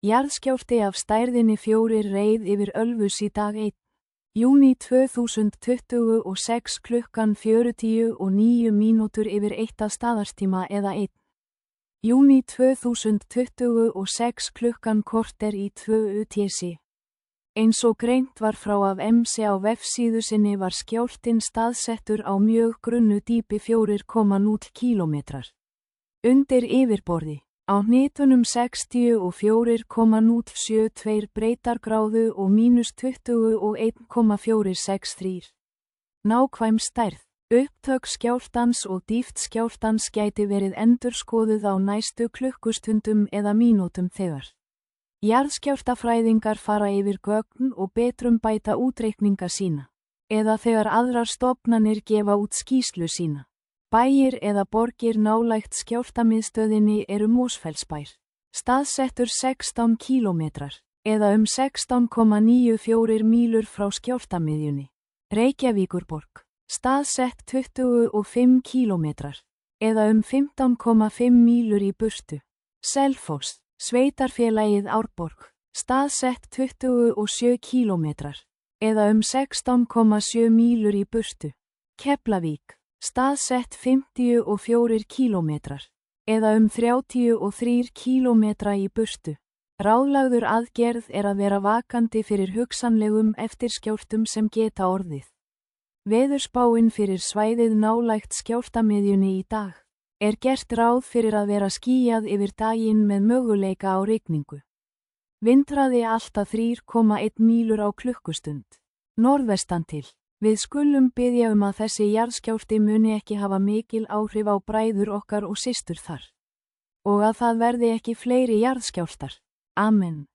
Jarðskjálfti af stærðinni 4 reið yfir Ölfus í dag 1. Júní 2026 klukkan 40:09 yfir 1 að staðarstíma eða 1. Júní 2026 klukkan korter í 2 UTC. Eins og greint var frá af MC á vefsíðu sinni var skjálftinn staðsettur á mjög grunnu dýpi 4,0 km. Undir yfirborði, á hnitunum 64,072 breytargráðu og -21,463. Nákvæm stærð, upptök skjálftans og dýpt skjálftans gæti verið endurskoðuð á næstu klukkustundum eða mínútum þegar jarðskjálftafræðingar fara yfir gögn og betrumbæta útreikninga sína, eða þegar aðrar stofnanir gefa út skýrslu sína. Bæir eða borgir nálægt skjálftamiðstöðinni eru Mosfellsbær, staðsettur 16 km, eða 16,94 mílur frá skjálftamiðjunni. Reykjavíkurborg, staðsett 25 km, eða 15,5 mílur í burtu. Selfoss, sveitarfélagið Árborg, staðsett 27 km, eða 16,7 mílur í burtu. Keflavík, staðsett 54 km, eða 33 km í burtu. Ráðlagður aðgerð að vera vakandi fyrir hugsanlegum eftirskjálftum sem geta orðið. Veðurspáin fyrir svæðið nálægt skjálftamiðjunni í dag gert ráð fyrir að vera skýjað yfir daginn með möguleika á rigningu. Vindhraði allt að 3,1 mílur á klukkustund. Norðvestan til. Við skulum biðja að þessi jarðskjálfti muni ekki hafa mikil áhrif á bræður okkar og systur þar. Og að það verði ekki fleiri jarðskjálftar. Amen.